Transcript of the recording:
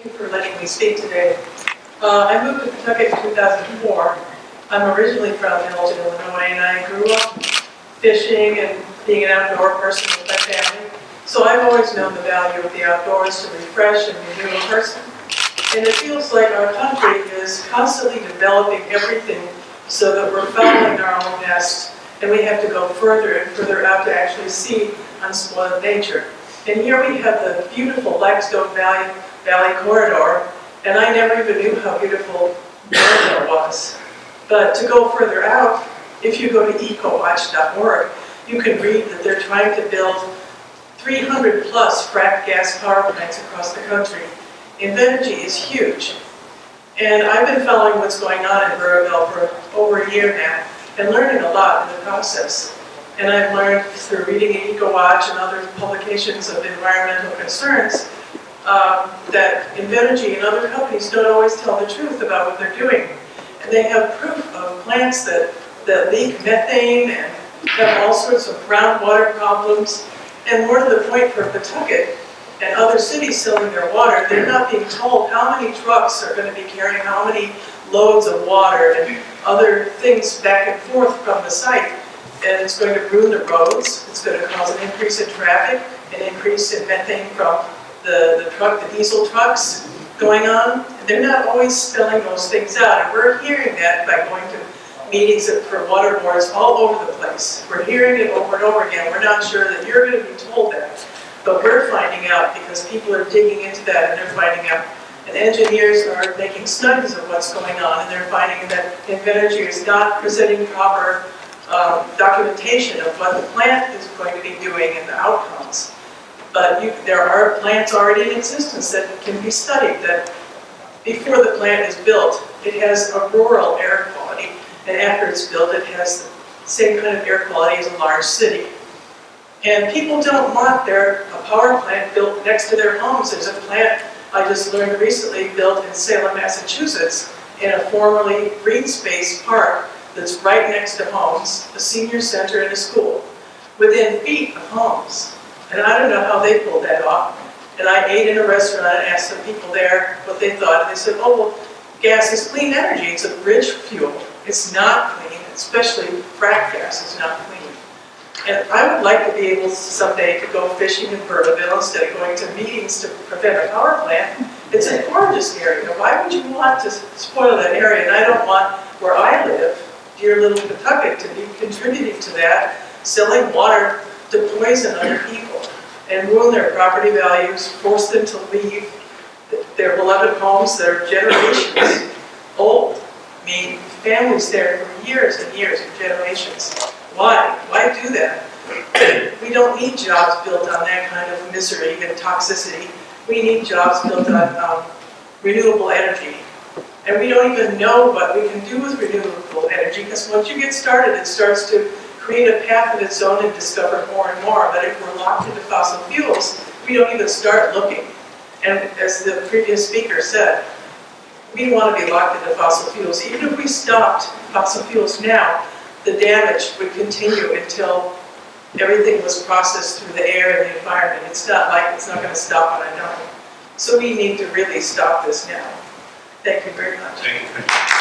Thank you for letting me speak today. I moved to Pawtucket in 2004. I'm originally from Hamilton, Illinois, and I grew up fishing and being an outdoor person with my family. So I've always known the value of the outdoors to refresh and renew a person. And it feels like our country is constantly developing everything so that we're fouling our own nest, and we have to go further and further out to actually see unspoiled nature. And here we have the beautiful Blackstone Valley corridor, and I never even knew how beautiful Maryville was. But to go further out, if you go to ecowatch.org, you can read that they're trying to build 300 plus fracked gas power plants across the country. Invenergy is huge. And I've been following what's going on in Burrillville for over a year now, and learning a lot in the process. And I've learned through reading EcoWatch and other publications of environmental concerns that Invenergy and other companies don't always tell the truth about what they're doing. And they have proof of plants that leak methane and have all sorts of groundwater problems. And more to the point, for Pawtucket and other cities selling their water, they're not being told how many trucks are going to be carrying how many loads of water and other things back and forth from the site. And it's going to ruin the roads, it's going to cause an increase in traffic, an increase in methane from the diesel trucks going on. And they're not always spelling those things out. And we're hearing that by going to meetings for water boards all over the place. We're hearing it over and over again. We're not sure that you're going to be told that. But we're finding out because people are digging into that, and they're finding out. And engineers are making studies of what's going on, and they're finding that Invenergy is not presenting proper documentation of what the plant is going to be doing and the outcomes. But there are plants already in existence that can be studied, that before the plant is built, it has a rural air quality, and after it's built, it has the same kind of air quality as a large city. And people don't want a power plant built next to their homes. There's a plant I just learned recently built in Salem, Massachusetts, in a formerly green space park that's right next to homes, a senior center and a school, within feet of homes. And I don't know how they pulled that off. And I ate in a restaurant and asked some people there what they thought. And they said, oh, well, gas is clean energy. It's a bridge fuel. It's not clean, especially frack gas is not clean. And I would like to be able someday to go fishing in Burrillville instead of going to meetings to prevent a power plant. It's a gorgeous area. Why would you want to spoil that area? And I don't want where I live, dear little Pawtucket, to be contributing to that, selling water to poison other people and ruin their property values, force them to leave their beloved homes that are generations old. I mean, families there for years and years and generations. Why? Why do that? We don't need jobs built on that kind of misery and toxicity. We need jobs built on renewable energy. And we don't even know what we can do with renewable energy, because once you get started, it starts to create a path of its own and discover more and more. But if we're locked into fossil fuels, we don't even start looking. And as the previous speaker said, we don't want to be locked into fossil fuels. Even if we stopped fossil fuels now, the damage would continue until everything was processed through the air and the environment. It's not going to stop on a dime. So we need to really stop this now. Thank you very much. Thank you.